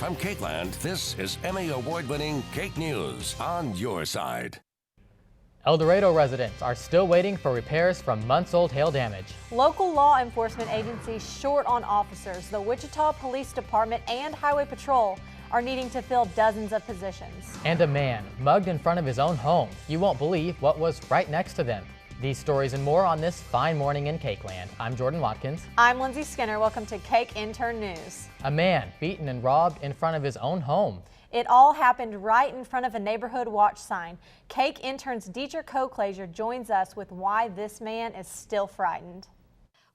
From Cakeland, this is Emmy Award-winning KAKE News on your side. El Dorado residents are still waiting for repairs from months-old hail damage. Local law enforcement agencies short on officers. The Wichita Police Department and Highway Patrol are needing to fill dozens of positions. And a man mugged in front of his own home. You won't believe what was right next to them. These stories and more on this fine morning in Cakeland. I'm Jordan Watkins. I'm Lindsay Skinner. Welcome to KAKE Intern News. A man beaten and robbed in front of his own home. It all happened right in front of a neighborhood watch sign. KAKE Interns Dietrich Koklaser joins us with why this man is still frightened.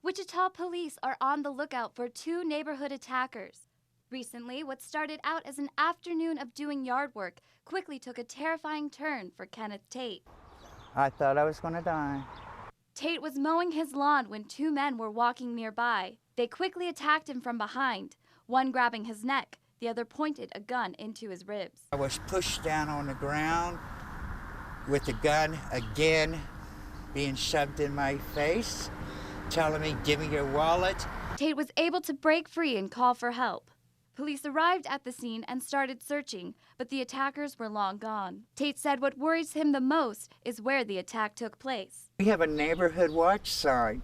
Wichita police are on the lookout for two neighborhood attackers. Recently, what started out as an afternoon of doing yard work quickly took a terrifying turn for Kenneth Tate. I thought I was going to die. Tate was mowing his lawn when two men were walking nearby. They quickly attacked him from behind, one grabbing his neck, the other pointed a gun into his ribs. I was pushed down on the ground with the gun again being shoved in my face, telling me, "Give me your wallet." Tate was able to break free and call for help. Police arrived at the scene and started searching, but the attackers were long gone. Tate said what worries him the most is where the attack took place. We have a neighborhood watch sign,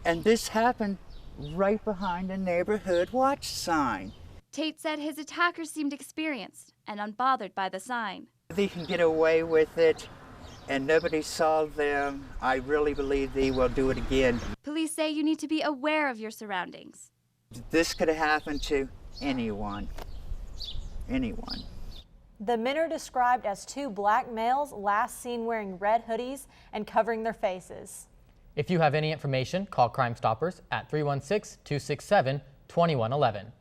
and this happened right behind the neighborhood watch sign. Tate said his attackers seemed experienced and unbothered by the sign. They can get away with it, and nobody saw them. I really believe they will do it again. Police say you need to be aware of your surroundings. This could have happened to anyone. Anyone. The men are described as two black males last seen wearing red hoodies and covering their faces. If you have any information, call Crime Stoppers at 316-267-2111.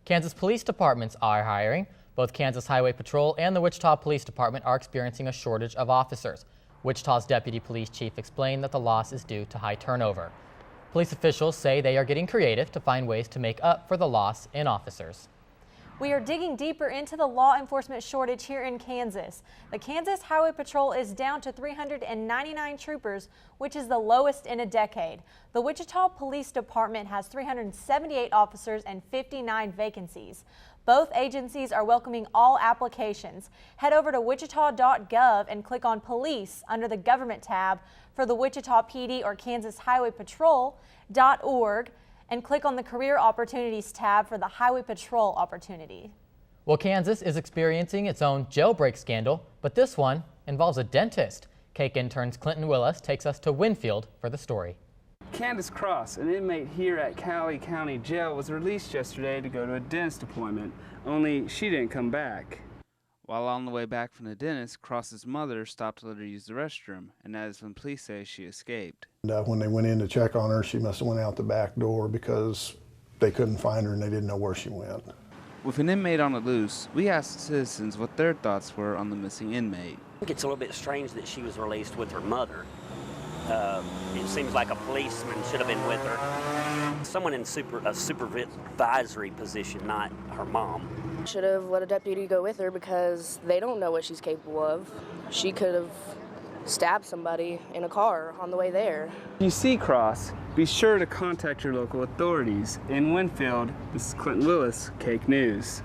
Kansas police departments are hiring. Both Kansas Highway Patrol and the Wichita Police Department are experiencing a shortage of officers. Wichita's deputy police chief explained that the loss is due to high turnover. Police officials say they are getting creative to find ways to make up for the loss in officers. We are digging deeper into the law enforcement shortage here in Kansas. The Kansas Highway Patrol is down to 399 troopers, which is the lowest in a decade. The Wichita Police Department has 378 officers and 59 vacancies. Both agencies are welcoming all applications. Head over to wichita.gov and click on Police under the Government tab for the Wichita PD or Kansas Highway Patrol.org and click on the Career Opportunities tab for the Highway Patrol opportunity. Well, Kansas is experiencing its own jailbreak scandal, but this one involves a dentist. KAKE Interns Clinton Willis takes us to Winfield for the story. Candace Cross, an inmate here at Cowley County Jail, was released yesterday to go to a dentist appointment, only she didn't come back. While on the way back from the dentist, Cross's mother stopped to let her use the restroom, and that is when police say she escaped. When they went in to check on her, she must have went out the back door because they couldn't find her and they didn't know where she went. With an inmate on the loose, we asked citizens what their thoughts were on the missing inmate. I think it's a little bit strange that she was released with her mother. It seems like a policeman should have been with her. Someone in a supervisory position, not her mom. Should have let a deputy go with her because they don't know what she's capable of. She could have stabbed somebody in a car on the way there. If you see Cross, be sure to contact your local authorities. In Winfield, this is Clinton Willis, KAKE News.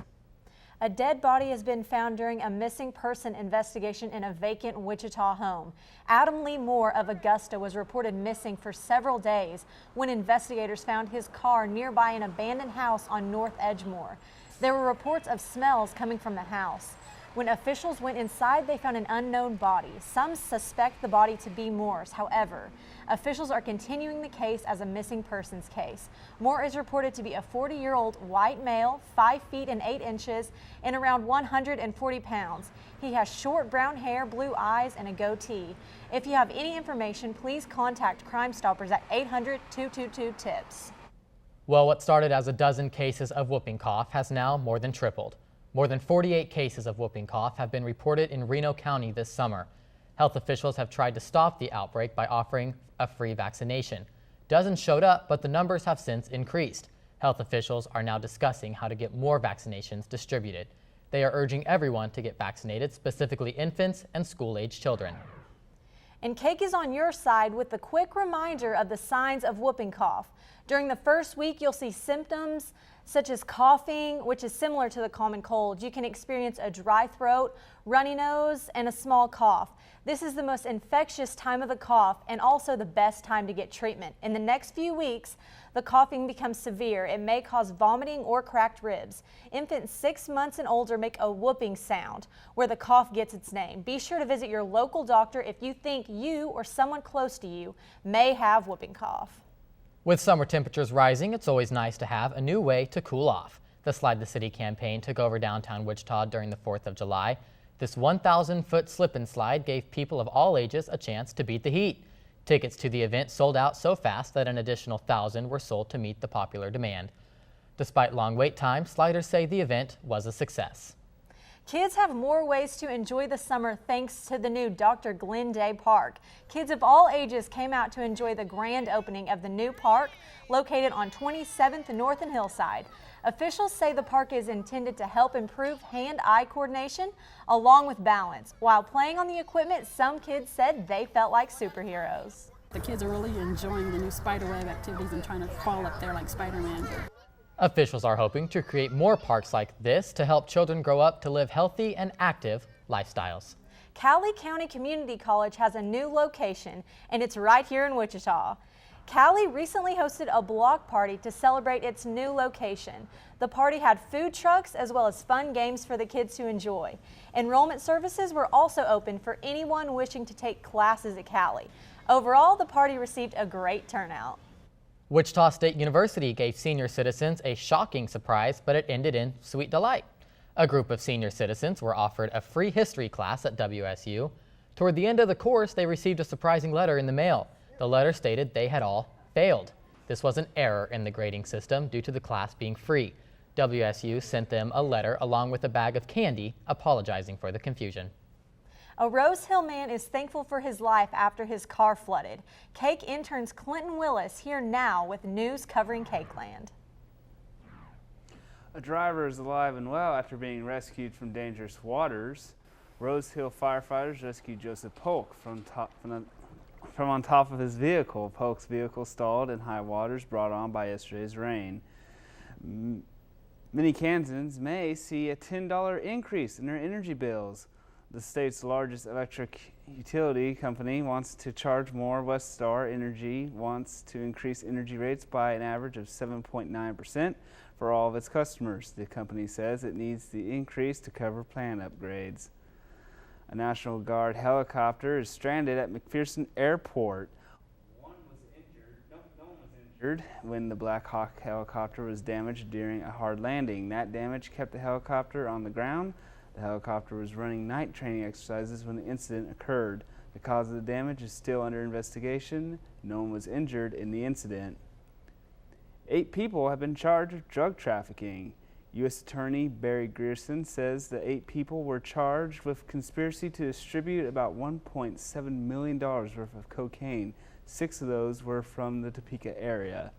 A dead body has been found during a missing person investigation in a vacant Wichita home. Adam Lee Moore of Augusta was reported missing for several days when investigators found his car nearby an abandoned house on North Edgemore. There were reports of smells coming from the house. When officials went inside, they found an unknown body. Some suspect the body to be Moore's. However, officials are continuing the case as a missing persons case. Moore is reported to be a 40-year-old white male, 5 feet and 8 inches, and around 140 pounds. He has short brown hair, blue eyes, and a goatee. If you have any information, please contact Crime Stoppers at 800-222-TIPS. Well, what started as a dozen cases of whooping cough has now more than tripled. More than 48 cases of whooping cough have been reported in Reno County this summer. Health officials have tried to stop the outbreak by offering a free vaccination. Dozens showed up, but the numbers have since increased. Health officials are now discussing how to get more vaccinations distributed. They are urging everyone to get vaccinated, specifically infants and school-age children. And KAKE is on your side with the quick reminder of the signs of whooping cough. During the first week, you'll see symptoms such as coughing, which is similar to the common cold. You can experience a dry throat, runny nose, and a small cough. This is the most infectious time of the cough and also the best time to get treatment. In the next few weeks, the coughing becomes severe. It may cause vomiting or cracked ribs. Infants 6 months and older make a whooping sound, where the cough gets its name. Be sure to visit your local doctor if you think you or someone close to you may have whooping cough. With summer temperatures rising, it's always nice to have a new way to cool off. The Slide the City campaign took over downtown Wichita during the 4th of July. This 1,000-foot slip and slide gave people of all ages a chance to beat the heat. Tickets to the event sold out so fast that an additional 1,000 were sold to meet the popular demand. Despite long wait times, sliders say the event was a success. Kids have more ways to enjoy the summer thanks to the new Dr. Glinda Park. Kids of all ages came out to enjoy the grand opening of the new park located on 27th North and Hillside. Officials say the park is intended to help improve hand-eye coordination along with balance. While playing on the equipment, some kids said they felt like superheroes. The kids are really enjoying the new spiderweb activities and trying to crawl up there like Spider-Man. Officials are hoping to create more parks like this to help children grow up to live healthy and active lifestyles. Cowley County Community College has a new location, and it's right here in Wichita. Cowley recently hosted a block party to celebrate its new location. The party had food trucks as well as fun games for the kids to enjoy. Enrollment services were also open for anyone wishing to take classes at Cowley. Overall, the party received a great turnout. Wichita State University gave senior citizens a shocking surprise, but it ended in sweet delight. A group of senior citizens were offered a free history class at WSU. Toward the end of the course, they received a surprising letter in the mail. The letter stated they had all failed. This was an error in the grading system due to the class being free. WSU sent them a letter along with a bag of candy apologizing for the confusion. A Rose Hill man is thankful for his life after his car flooded. KAKE Interns Clinton Willis here now with news covering Cakeland. A driver is alive and well after being rescued from dangerous waters. Rose Hill firefighters rescued Joseph Polk from on top of his vehicle. Polk's vehicle stalled in high waters brought on by yesterday's rain. Many Kansans may see a $10 increase in their energy bills. The state's largest electric utility company wants to charge more. Westar Energy wants to increase energy rates by an average of 7.9% for all of its customers. The company says it needs the increase to cover plan upgrades. A National Guard helicopter is stranded at McPherson Airport. No one was injured when the Black Hawk helicopter was damaged during a hard landing. That damage kept the helicopter on the ground. The helicopter was running night training exercises when the incident occurred. The cause of the damage is still under investigation. No one was injured in the incident. 8 people have been charged with drug trafficking. U.S. Attorney Barry Grierson says the 8 people were charged with conspiracy to distribute about $1.7 million worth of cocaine. 6 of those were from the Topeka area.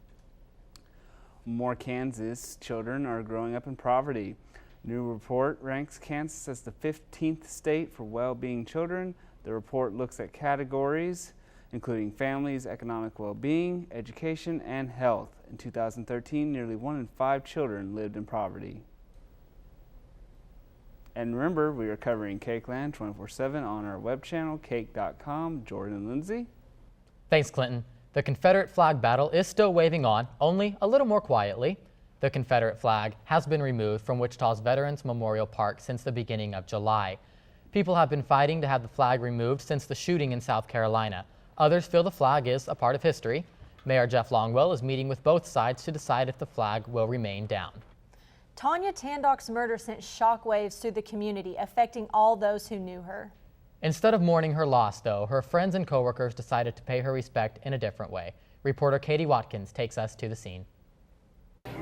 More Kansas children are growing up in poverty. New report ranks Kansas as the 15th state for well-being children. The report looks at categories including families, economic well-being, education, and health. In 2013, nearly 1 in 5 children lived in poverty. And remember, we are covering Cakeland 24/7 on our web channel, kake.com. Jordan and Lindsay. Thanks, Clinton. The Confederate flag battle is still waving on, only a little more quietly. The Confederate flag has been removed from Wichita's Veterans Memorial Park since the beginning of July. People have been fighting to have the flag removed since the shooting in South Carolina. Others feel the flag is a part of history. Mayor Jeff Longwell is meeting with both sides to decide if the flag will remain down. Tanya Tandoc's murder sent shockwaves through the community, affecting all those who knew her. Instead of mourning her loss, though, her friends and coworkers decided to pay her respect in a different way. Reporter Katie Watkins takes us to the scene.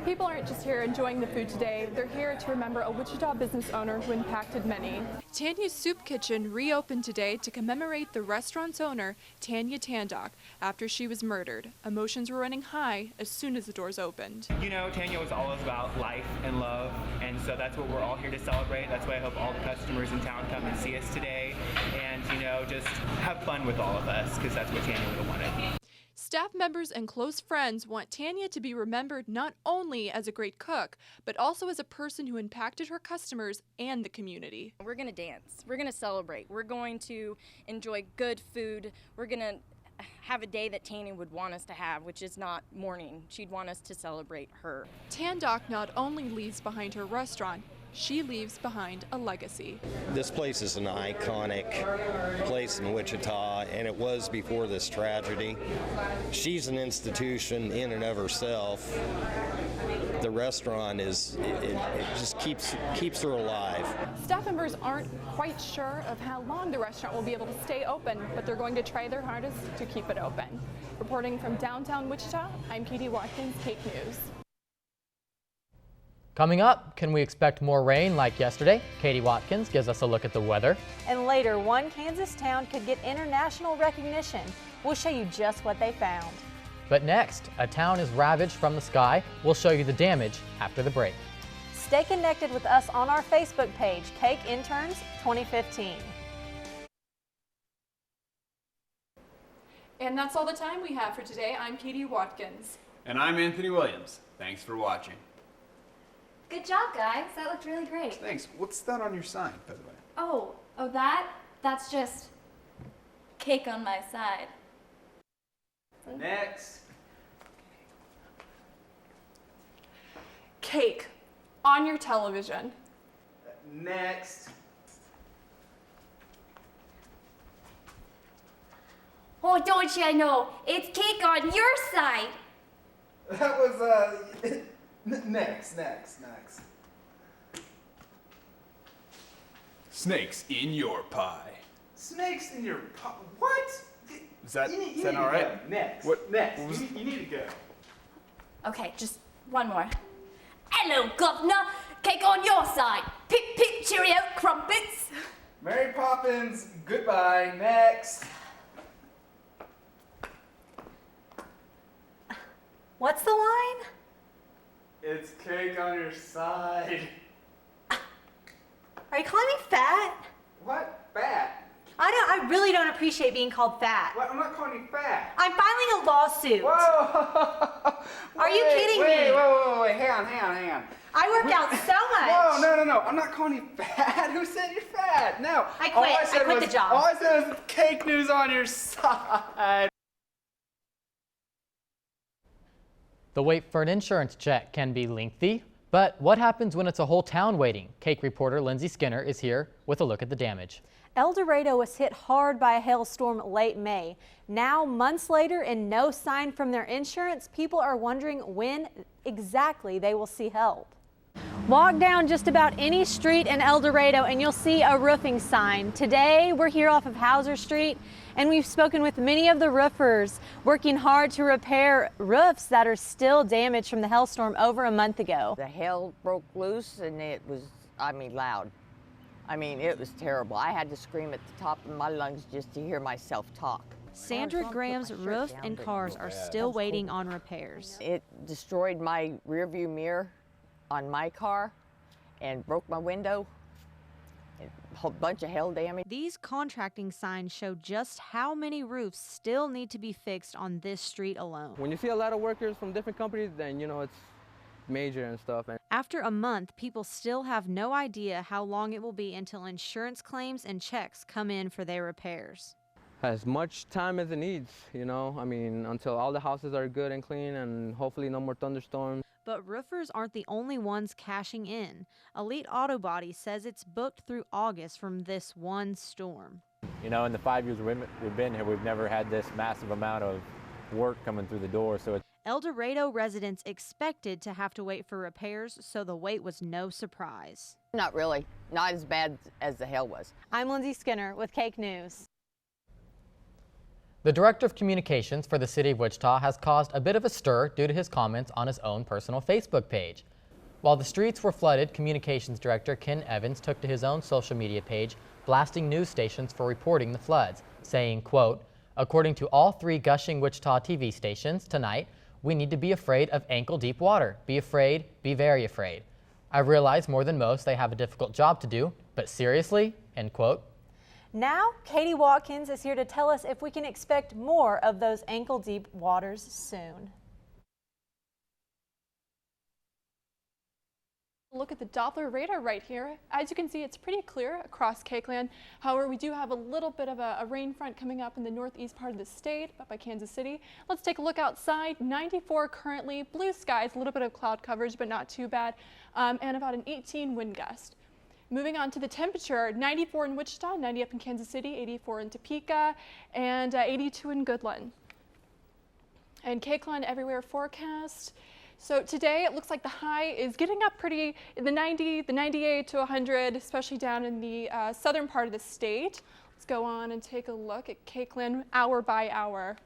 People aren't just here enjoying the food today, they're here to remember a Wichita business owner who impacted many. Tanya's Soup Kitchen reopened today to commemorate the restaurant's owner, Tanya Tandoc, after she was murdered. Emotions were running high as soon as the doors opened. You know, Tanya was always about life and love, and so that's what we're all here to celebrate. That's why I hope all the customers in town come and see us today and, you know, just have fun with all of us, because that's what Tanya would have wanted. Staff members and close friends want Tanya to be remembered not only as a great cook, but also as a person who impacted her customers and the community. We're going to dance. We're going to celebrate. We're going to enjoy good food. We're going to have a day that Tanya would want us to have, which is not mourning. She'd want us to celebrate her. Tandoc not only leaves behind her restaurant, she leaves behind a legacy. This place is an iconic place in Wichita, and it was before this tragedy. She's an institution in and of herself. The restaurant it just keeps her alive. Staff members aren't quite sure of how long the restaurant will be able to stay open, but they're going to try their hardest to keep it open. Reporting from downtown Wichita, I'm Katie Watkins, KAKE News. Coming up, can we expect more rain like yesterday? Katie Watkins gives us a look at the weather. And later, one Kansas town could get international recognition. We'll show you just what they found. But next, a town is ravaged from the sky. We'll show you the damage after the break. Stay connected with us on our Facebook page, KAKE Interns 2015. And that's all the time we have for today. I'm Katie Watkins. And I'm Anthony Williams. Thanks for watching. Good job, guys. That looked really great. Thanks. What's that on your sign, by the way? Oh, that's just cake on my side. Next. Cake on your television. Next. Oh, don't you know? It's cake on your side. That was, next. Snakes in your pie. Snakes in your pie? What? Is that all right? Next. What? Next. You need to go. Okay, just one more. Hello, governor. Cake on your side. Pip, pip, cheerio, crumpets. Mary Poppins, goodbye. Next. What's the line? It's cake on your side. Are you calling me fat? What? Fat? I really don't appreciate being called fat. What? I'm not calling you fat. I'm filing a lawsuit. Whoa! Are you kidding me? Wait, hang on. I work out so much. No. I'm not calling you fat. Who said you're fat? No. I quit. I quit the job. All I said was cake news on your side. The wait for an insurance check can be lengthy, but what happens when it's a whole town waiting? KAKE reporter Lindsay Skinner is here with a look at the damage. El Dorado was hit hard by a hailstorm late May. Now, months later, and no sign from their insurance, people are wondering when exactly they will see help. Walk down just about any street in El Dorado and you'll see a roofing sign. Today, we're here off of Hauser Street, and we've spoken with many of the roofers working hard to repair roofs that are still damaged from the hailstorm over a month ago. The hail broke loose and it was, loud. It was terrible. I had to scream at the top of my lungs just to hear myself talk. Sandra Graham's roof and cars are still waiting on repairs. It destroyed my rearview mirror on my car and broke my window. A whole bunch of hail damage. These contracting signs show just how many roofs still need to be fixed on this street alone. When you see a lot of workers from different companies, then you know it's major and stuff. After a month, people still have no idea how long it will be until insurance claims and checks come in for their repairs. As much time as it needs, until all the houses are good and clean and hopefully no more thunderstorms. But roofers aren't the only ones cashing in. Elite Auto Body says it's booked through August from this one storm. In the 5 years we've been here, we've never had this massive amount of work coming through the door. So El Dorado residents expected to have to wait for repairs, so the wait was no surprise. Not really. Not as bad as the hail was. I'm Lindsay Skinner with KAKE News. The Director of Communications for the City of Wichita has caused a bit of a stir due to his comments on his own personal Facebook page. While the streets were flooded, Communications Director Ken Evans took to his own social media page, blasting news stations for reporting the floods, saying, quote, "According to all 3 gushing Wichita TV stations tonight, we need to be afraid of ankle-deep water. Be afraid, be very afraid. I realize more than most they have a difficult job to do, but seriously," end quote. Now, Katie Watkins is here to tell us if we can expect more of those ankle-deep waters soon. Look at the Doppler radar right here. As you can see, it's pretty clear across KAKE land. However, we do have a little bit of a rain front coming up in the northeast part of the state, up by Kansas City. Let's take a look outside. 94 currently, blue skies, a little bit of cloud coverage, but not too bad, and about an 18 wind gust. Moving on to the temperature, 94 in Wichita, 90 up in Kansas City, 84 in Topeka, and 82 in Goodland. And KAKE land everywhere forecast. So today it looks like the high is getting up pretty in the 90, the 98 to 100, especially down in the southern part of the state. Let's go on and take a look at KAKE land hour by hour.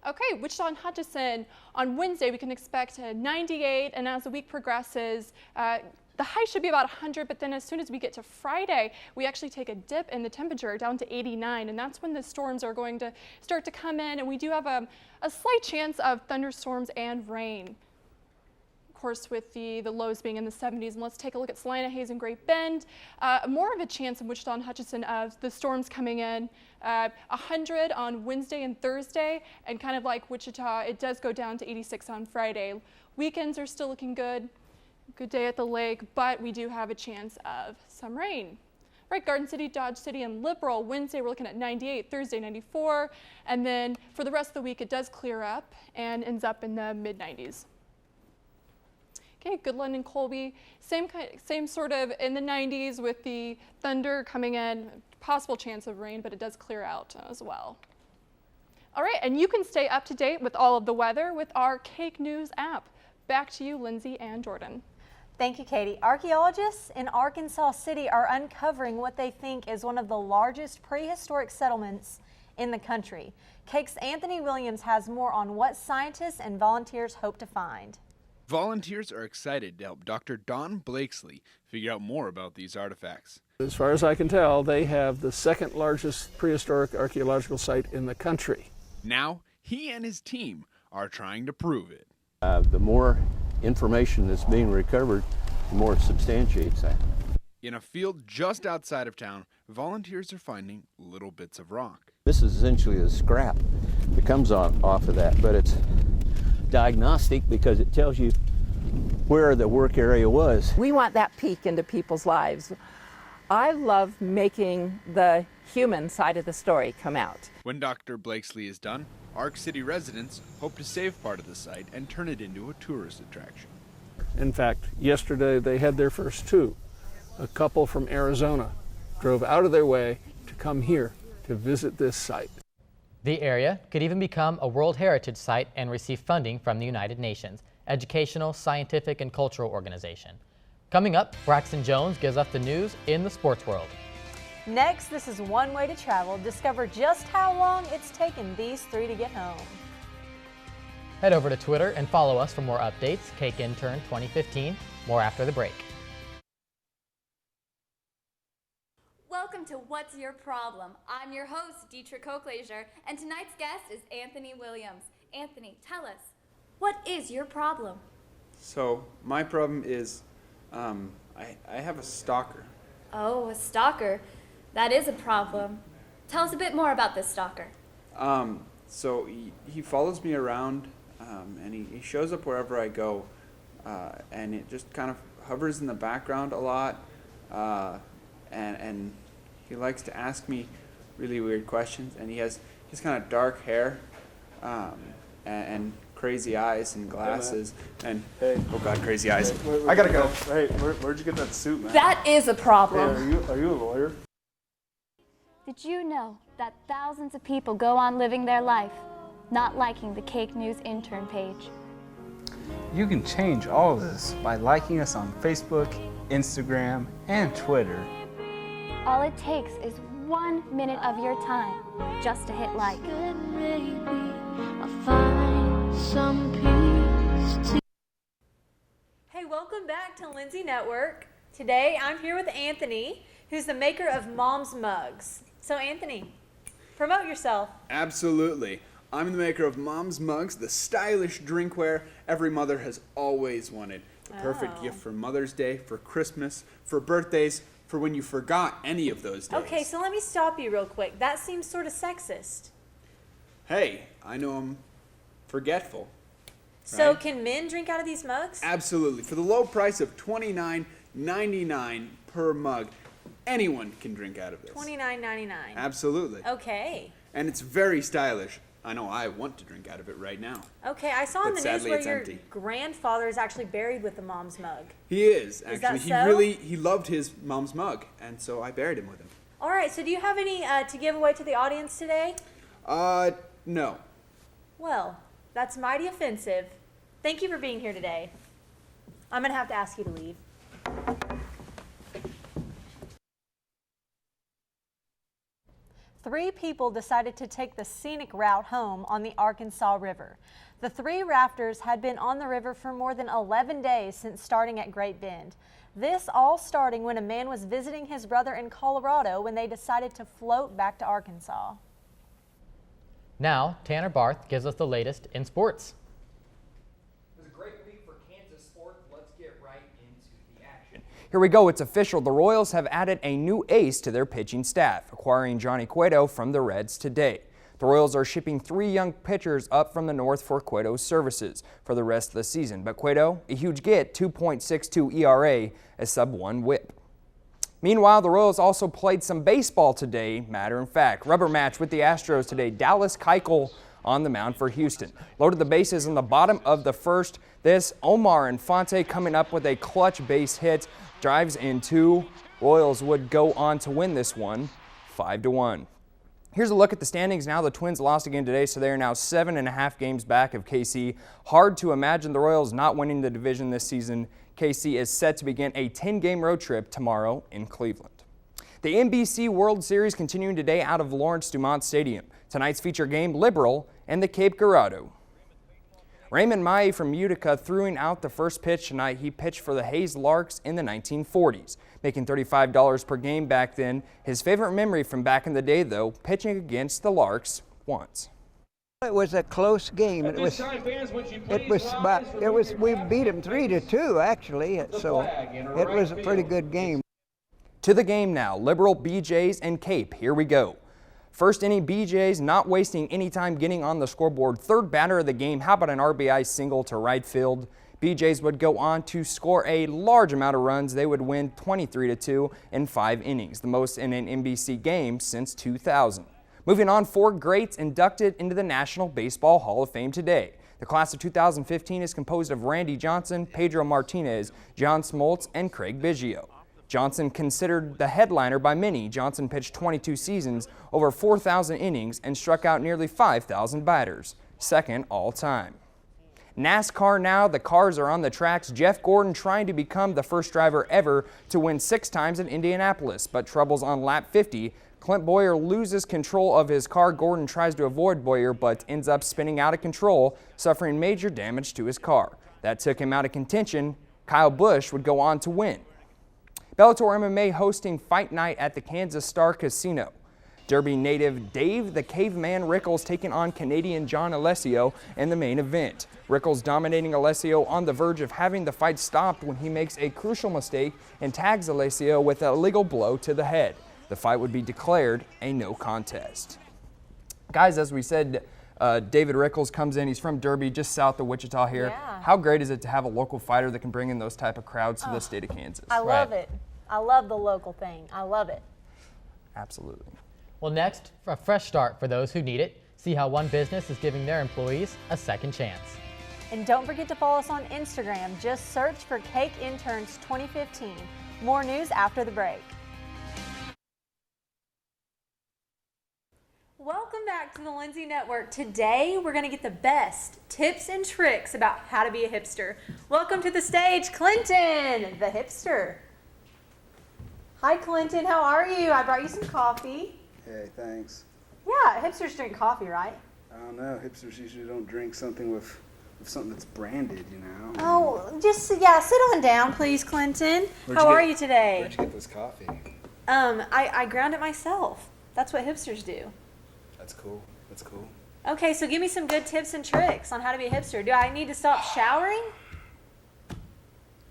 Okay, Wichita and Hutchinson, on Wednesday we can expect a 98, and as the week progresses, the high should be about 100, but then as soon as we get to Friday, we actually take a dip in the temperature down to 89, and that's when the storms are going to start to come in, and we do have a slight chance of thunderstorms and rain. Of course, with the lows being in the 70s, and let's take a look at Salina, Hayes, and Great Bend. More of a chance in Wichita and Hutchinson of the storms coming in. 100 on Wednesday and Thursday, and kind of like Wichita, it does go down to 86 on Friday. Weekends are still looking good. Good day at the lake, but we do have a chance of some rain. Right, Garden City, Dodge City, and Liberal. Wednesday we're looking at 98, Thursday 94, and then for the rest of the week it does clear up and ends up in the mid-90s. Okay, Goodland and Colby, same sort of in the 90s with the thunder coming in, possible chance of rain, but it does clear out as well. All right, and you can stay up to date with all of the weather with our KAKE News app. Back to you, Lindsay and Jordan. Thank you, Katie. Archaeologists in Arkansas City are uncovering what they think is one of the largest prehistoric settlements in the country. KAKE's Anthony Williams has more on what scientists and volunteers hope to find. Volunteers are excited to help Dr. Don Blakesley figure out more about these artifacts. As far as I can tell, they have the second largest prehistoric archaeological site in the country. Now, he and his team are trying to prove it. The more information that's being recovered, the more it substantiates that. In a field just outside of town, volunteers are finding little bits of rock. This is essentially a scrap that comes off of that, but it's diagnostic because it tells you where the work area was. We want that peek into people's lives. I love making the human side of the story come out. When Dr. Blakesley is done, Ark City residents hope to save part of the site and turn it into a tourist attraction. In fact, yesterday they had their first two. A couple from Arizona drove out of their way to come here to visit this site. The area could even become a World Heritage Site and receive funding from the United Nations, educational, scientific, and cultural organization. Coming up, Braxton Jones gives us the news in the sports world. Next, this is one way to travel. Discover just how long it's taken these three to get home. Head over to Twitter and follow us for more updates. KAKE Intern 2015. More after the break. Welcome to What's Your Problem? I'm your host, Dietrich Hochleisure, and tonight's guest is Anthony Williams. Anthony, tell us, what is your problem? So, my problem is I have a stalker. Oh, a stalker. That is a problem. Tell us a bit more about this stalker. So he follows me around, and he shows up wherever I go, and it just kind of hovers in the background a lot, and he likes to ask me really weird questions, and he has kind of dark hair, and crazy eyes and glasses, and oh god, crazy eyes. I gotta go. Hey, where'd you get that suit, man? That is a problem. Hey, are you a lawyer? Did you know that thousands of people go on living their life not liking the KAKE News intern page? You can change all of this by liking us on Facebook, Instagram, and Twitter. All it takes is 1 minute of your time just to hit like. Hey, welcome back to Lindsay Network. Today I'm here with Anthony, who's the maker of Mom's Mugs. So Anthony, promote yourself. Absolutely. I'm the maker of Mom's Mugs, the stylish drinkware every mother has always wanted. The perfect gift for Mother's Day, for Christmas, for birthdays, for when you forgot any of those days. Okay, so let me stop you real quick. That seems sort of sexist. Hey, I know I'm forgetful. So right? can men drink out of these mugs? Absolutely. For the low price of $29.99 per mug, anyone can drink out of this. $29.99. Absolutely. Okay. And it's very stylish. I know I want to drink out of it right now. Okay, I saw in But the news sadly, where it's your empty. grandfather is actually buried with the mom's mug. He is, Is actually. that so? He loved his mom's mug, and so I buried him with him. All right, so do you have any to give away to the audience today? No. Well, that's mighty offensive. Thank you for being here today. I'm going to have to ask you to leave. Three people decided to take the scenic route home on the Arkansas River. The three rafters had been on the river for more than 11 days since starting at Great Bend. This all starting when a man was visiting his brother in Colorado when they decided to float back to Arkansas. Now, Tanner Barth gives us the latest in sports. It was a great week for Kansas sports. Let's get right into the action. Here we go. It's official. The Royals have added a new ace to their pitching staff, acquiring Johnny Cueto from the Reds today. The Royals are shipping 3 young pitchers up from the north for Cueto's services for the rest of the season. But Cueto, a huge get, 2.62 ERA, a sub-1 whip. Meanwhile, the Royals also played some baseball today. Matter of fact, rubber match with the Astros today. Dallas Keuchel on the mound for Houston. Loaded the bases in the bottom of the first. This Omar Infante coming up with a clutch base hit. Drives in 2. Royals would go on to win this one 5-1. Here's a look at the standings now. The Twins lost again today, so they are now 7.5 games back of KC. Hard to imagine the Royals not winning the division this season. KC is set to begin a 10-game road trip tomorrow in Cleveland. The NBC World Series continuing today out of Lawrence Dumont Stadium. Tonight's feature game, Liberal and the Cape Girardeau. Raymond Mai from Utica throwing out the first pitch tonight. He pitched for the Hayes Larks in the 1940s, making $35 per game back then. His favorite memory from back in the day, though, pitching against the Larks once. It was a close game. We beat them 3-2 actually, so it was a pretty good game. To the game now, Liberal, BJ's, and Cape. Here we go. First inning, BJ's not wasting any time getting on the scoreboard. Third batter of the game. How about an RBI single to right field? BJ's would go on to score a large amount of runs. They would win 23-2 in 5 innings, the most in an NBC game since 2000. Moving on, 4 greats inducted into the National Baseball Hall of Fame today. The class of 2015 is composed of Randy Johnson, Pedro Martinez, John Smoltz, and Craig Biggio. Johnson considered the headliner by many. Johnson pitched 22 seasons, over 4,000 innings, and struck out nearly 5,000 batters, second all time. NASCAR now, the cars are on the tracks. Jeff Gordon trying to become the first driver ever to win 6 times in Indianapolis, but troubles on lap 50. Clint Boyer loses control of his car. Gordon tries to avoid Boyer, but ends up spinning out of control, suffering major damage to his car. That took him out of contention. Kyle Busch would go on to win. Bellator MMA hosting Fight Night at the Kansas Star Casino. Derby native Dave the Caveman Rickles taking on Canadian John Alessio in the main event. Rickles dominating Alessio on the verge of having the fight stopped when he makes a crucial mistake and tags Alessio with a legal blow to the head. The fight would be declared a no contest. Guys, as we said, David Rickles comes in. He's from Derby, just south of Wichita here. Yeah. How great is it to have a local fighter that can bring in those type of crowds to the state of Kansas? I love it. I love the local thing. I love it. Absolutely. Well, next, a fresh start for those who need it. See how one business is giving their employees a second chance. And don't forget to follow us on Instagram. Just search for KAKE Interns 2015. More news after the break. Welcome back to the Lindsay Network. Today, we're going to get the best tips and tricks about how to be a hipster. Welcome to the stage, Clinton, the hipster. Hi, Clinton. How are you? I brought you some coffee. Hey, thanks. Yeah, hipsters drink coffee, right? I don't know. Hipsters usually don't drink something with something that's branded, you know. Oh, just, yeah, sit on down, please, Clinton. How are you today? Where'd you get this coffee? I ground it myself. That's what hipsters do. That's cool. That's cool. Okay, so give me some good tips and tricks on how to be a hipster. Do I need to stop showering?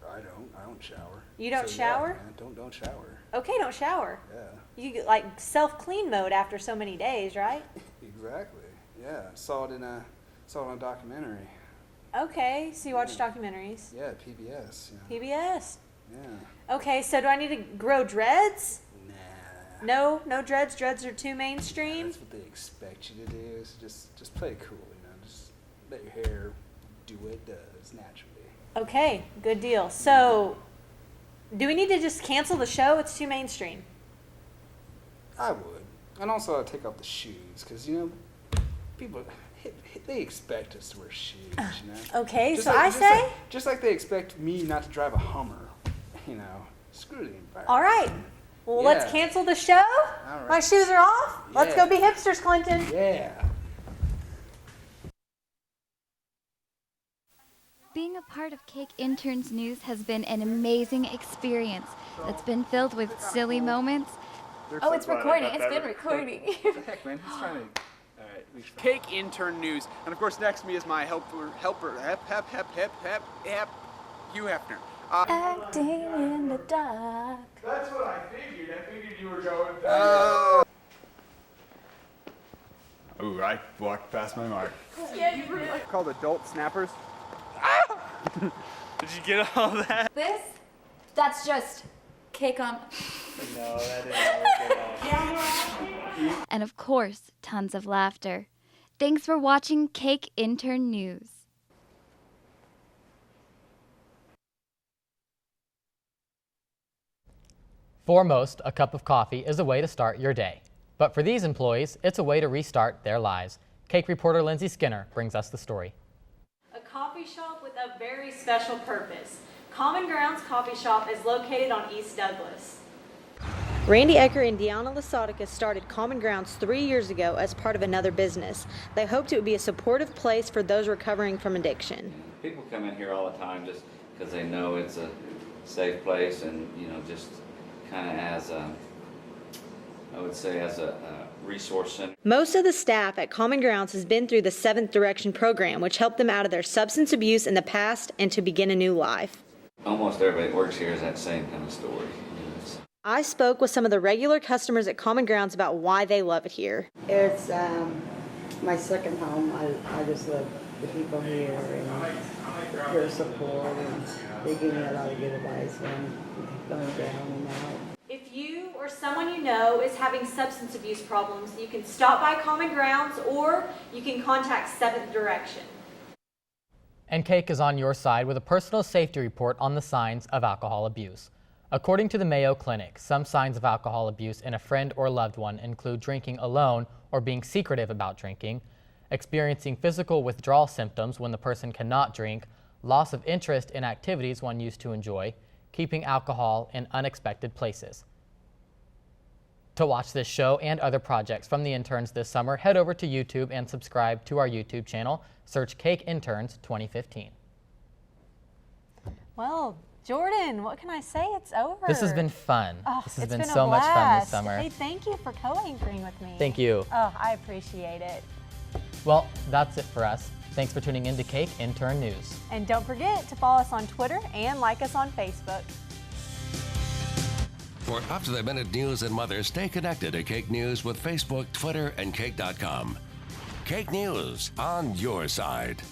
I don't don't shower. You don't So, shower? Yeah, man, don't shower. Okay, don't shower. Yeah. You get like self-clean mode after so many days, right? Exactly. Yeah, saw it in a documentary. Okay, so you watch documentaries. Yeah, PBS. Yeah. PBS. Yeah. Okay, so do I need to grow dreads? Nah. No dreads. Dreads are too mainstream. That's what they expect you to do. So just play it cool, you know. Just let your hair do what it does naturally. Okay, good deal. So, do we need to just cancel the show? It's too mainstream. I would, and also I'd take off the shoes because you know people they expect us to wear shoes. You know. Okay, just so like, just like they expect me not to drive a Hummer. You know, screw the environment. All right. Well, Yeah. let's cancel the show. All right. My shoes are off. Let's Yeah. go be hipsters, Clinton. Yeah. Being a part of KAKE Interns News has been an amazing experience that's been filled with silly moments. Oh, it's recording. It's been recording. What the heck, man? He's trying to. All right, reach. KAKE Intern News, and of course next to me is my helper, Hugh Hefner. Acting in the dark. That's what I figured. I figured you were going. Ooh, I walked past my mark. Yeah, you were called adult snappers. Did you get all that? That's just cake on. No, that didn't work. And of course, tons of laughter. Thanks for watching KAKE Intern News. For most, a cup of coffee is a way to start your day. But for these employees, it's a way to restart their lives. KAKE reporter Lindsay Skinner brings us the story. A coffee shop with a very special purpose. Common Grounds Coffee Shop is located on East Douglas. Randy Ecker and Deanna Lasautica started Common Grounds 3 years ago as part of another business. They hoped it would be a supportive place for those recovering from addiction. People come in here all the time just because they know it's a safe place and, you know, just kind of as a, I would say as a resource center. Most of the staff at Common Grounds has been through the 7th Direction program, which helped them out of their substance abuse in the past and to begin a new life. Almost everybody that works here is that same kind of story. I spoke with some of the regular customers at Common Grounds about why they love it here. It's my second home. I just love the people here and their support, and they give me a lot of good advice when going down and out. If you or someone you know is having substance abuse problems, you can stop by Common Grounds or you can contact 7th Direction. And KAKE is on your side with a personal safety report on the signs of alcohol abuse. According to the Mayo Clinic, some signs of alcohol abuse in a friend or loved one include drinking alone or being secretive about drinking, experiencing physical withdrawal symptoms when the person cannot drink, loss of interest in activities one used to enjoy, keeping alcohol in unexpected places. To watch this show and other projects from the interns this summer, head over to YouTube and subscribe to our YouTube channel. Search KAKE Interns 2015. Well, Jordan, what can I say? It's over. This has been fun. Oh, this has it's been a so much fun this blast. summer. Hey, thank you for co-anchoring with me. Thank you. Oh, I appreciate it. Well, that's it for us. Thanks for tuning in to KAKE Intern News. And don't forget to follow us on Twitter and like us on Facebook. For up-to-the-minute news and weather, stay connected to KAKE News with Facebook, Twitter, and KAKE.com. KAKE News, on your side.